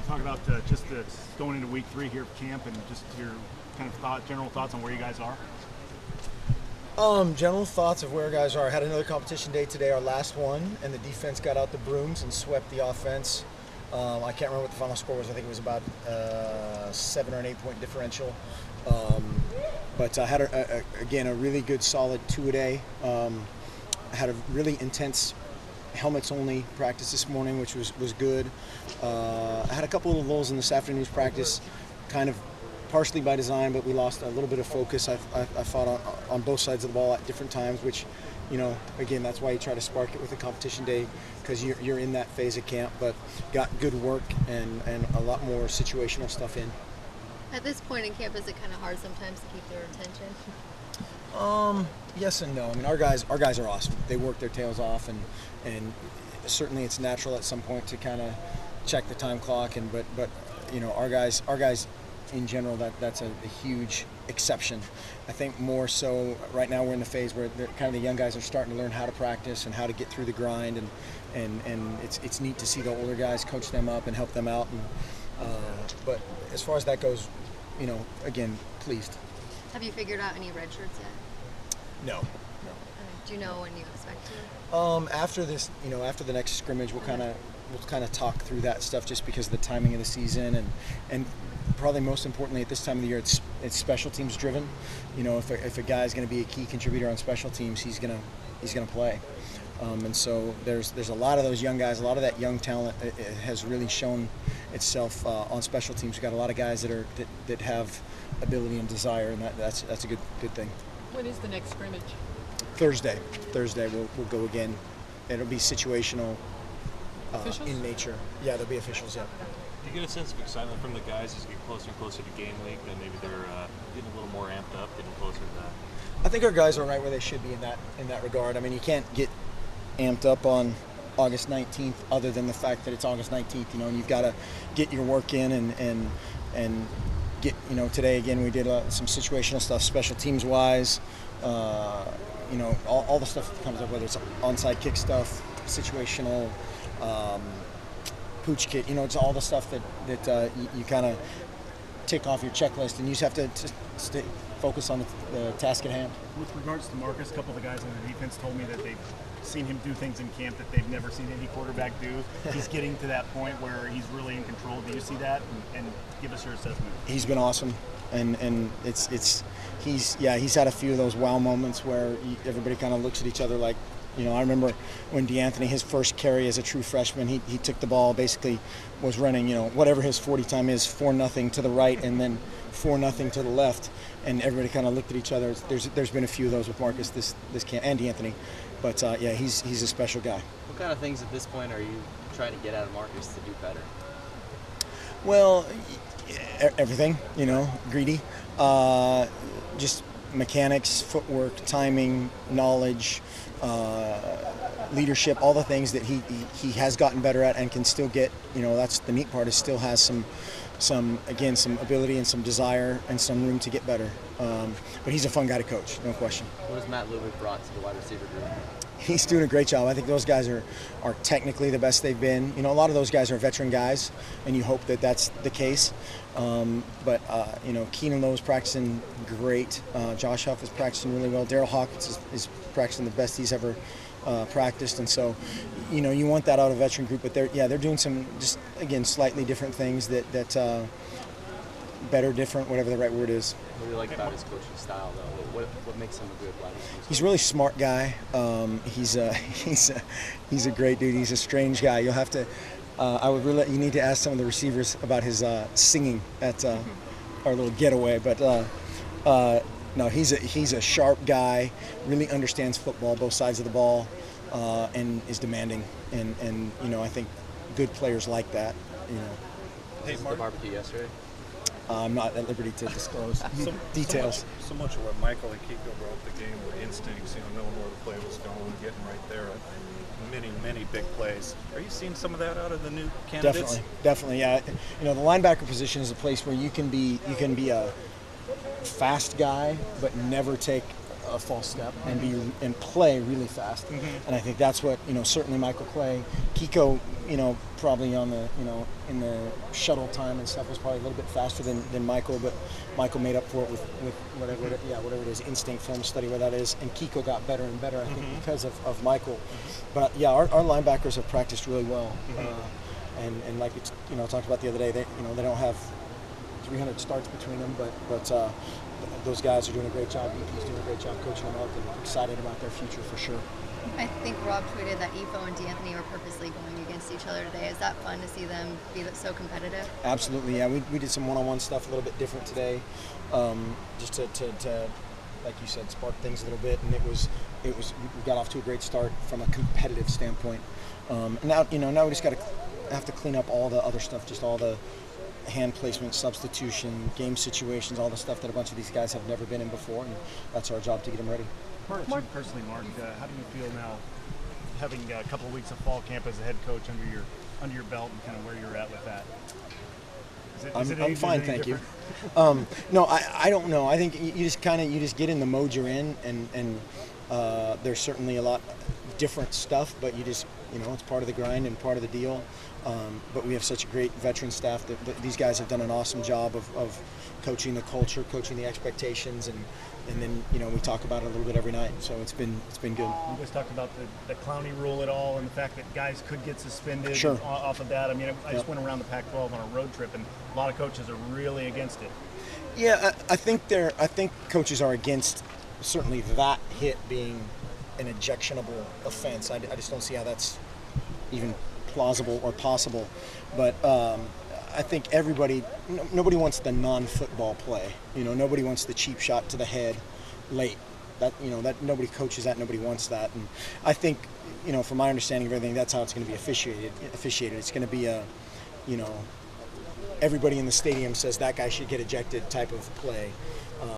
talk about just going into week 3 here of camp and just your kind of general thoughts on where you guys are? General thoughts of where guys are. I had another competition day today, our last one, and the defense got out the brooms and swept the offense. I can't remember what the final score was. I think it was about 7 or an 8 point differential. But I had, again, a really good, solid 2-a-day. I had a really intense helmets-only practice this morning, which was good. I had a couple of lulls in this afternoon's practice, kind of partially by design, but we lost a little bit of focus. I fought on both sides of the ball at different times, which, again, that's why you try to spark it with a competition day, because you're in that phase of camp, but got good work and a lot more situational stuff in. At this point in camp, is it kind of hard sometimes to keep their attention? Yes and no. I mean, our guys are awesome. They work their tails off, and certainly it's natural at some point to kind of check the time clock. But our guys in general, that's a huge exception. I think more so right now we're in the phase where kind of the young guys are starting to learn how to practice and how to get through the grind, and it's neat to see the older guys coach them up and help them out. But as far as that goes, again, pleased. Have you figured out any red shirts yet? No. Do you know when you expect to? After this, after the next scrimmage, we'll kind of talk through that stuff, just because of the timing of the season, and probably most importantly at this time of the year, it's special teams driven. If a guy's going to be a key contributor on special teams, he's gonna play. And so there's a lot of those young guys, a lot of that young talent has really shown itself on special teams. We've got a lot of guys that have ability and desire, and that's a good thing. When is the next scrimmage? Thursday we'll go again. It'll be situational in nature. Yeah, there'll be officials. Yeah. Do you get a sense of excitement from the guys as you get closer and closer to game week, that maybe they're getting a little more amped up, getting closer to that? I think our guys are right where they should be in that regard. I mean, you can't get amped up on August 19th other than the fact that it's August 19th, and you've got to get your work in and get, today again we did some situational stuff, special teams wise, all the stuff that comes up, whether it's onside kick stuff, situational, pooch kit, it's all the stuff that you kind of tick off your checklist, and you just have to stay focus on the task at hand. With regards to Marcus, a couple of the guys on the defense told me that they've seen him do things in camp that they've never seen any quarterback do. He's getting to that point where he's really in control. Do you see that? And give us your assessment. He's been awesome, and he's had a few of those wow moments where everybody kind of looks at each other like, I remember when DeAnthony, his first carry as a true freshman, he took the ball, basically was running, whatever his 40 time is, 4-0 to the right and then 4-0 to the left, and everybody kind of looked at each other. There's been a few of those with Marcus this camp, and DeAnthony, but he's a special guy. What kind of things at this point are you trying to get out of Marcus to do better? Well, everything, greedy, just mechanics, footwork, timing, knowledge, leadership, all the things that he has gotten better at and can still get. That's the neat part, is still has some ability and some desire and some room to get better. But he's a fun guy to coach, no question. What has Matt Lubbock brought to the wide receiver group? He's doing a great job. I think those guys are technically the best they've been. A lot of those guys are veteran guys, and you hope that that's the case. But Keenan Lowe's practicing great. Josh Huff is practicing really well. Daryl Hawkins is practicing the best he's ever practiced, and so you want that out of a veteran group. But they're doing some just slightly different things that better, different, whatever the right word is. What do you like about his coaching style, though? What makes him a good wide receiver? He's a really smart guy. He's a great dude. He's a strange guy. You'll have to. You need to ask some of the receivers about his singing at our little getaway. But no, he's a sharp guy. Really understands football, both sides of the ball, and is demanding. And I think good players like that. Hey, the barbecue yesterday. I'm not at liberty to disclose details. So much of what Michael and Kiko brought the game were instincts, knowing where the play was going, getting right there. Many big plays. Are you seeing some of that out of the new candidates? Definitely, yeah. The linebacker position is a place where you can be a fast guy, but never take a false step and play really fast. And I think that's what, certainly Michael Clay, Kiko, probably on the, in the shuttle time and stuff was probably a little bit faster than Michael, but Michael made up for it with whatever it is, instinct, film study, where that is, and Kiko got better and better, I think, because of Michael. But yeah, our linebackers have practiced really well, and like it's, talked about the other day, they don't have 300 starts between them, but those guys are doing a great job. BP's doing a great job coaching them up, and excited about their future for sure. I think Rob tweeted that Efo and D'Anthony were purposely going against each other today. Is that fun to see them be so competitive? Absolutely, yeah. We did some one-on-one stuff a little bit different today, just to like you said, spark things a little bit, and it was we got off to a great start from a competitive standpoint. And now we just have to clean up all the other stuff, just all the hand placement, substitution, game situations, all the stuff that a bunch of these guys have never been in before, and that's our job to get them ready. You personally, Mark, how do you feel now, having a couple of weeks of fall camp as a head coach under your belt, and kind of where you're at with that? I'm fine, thank you. No, I don't know. I think you just get in the mode you're in, and there's certainly a lot different stuff, but you just it's part of the grind and part of the deal. But we have such a great veteran staff that these guys have done an awesome job of coaching the culture, coaching the expectations, and then we talk about it a little bit every night. So it's been good. You guys talked about the Clowney rule at all, and the fact that guys could get suspended off of that. I mean, I just went around the Pac-12 on a road trip, and a lot of coaches are really against it. Yeah, I think coaches are against certainly that hit being an ejectionable offense. I just don't see how that's even plausible or possible. But I think nobody wants the non-football play. Nobody wants the cheap shot to the head late. That nobody coaches that. Nobody wants that. And I think, from my understanding of everything, that's how it's going to be officiated. It's going to be a, everybody in the stadium says that guy should get ejected type of play.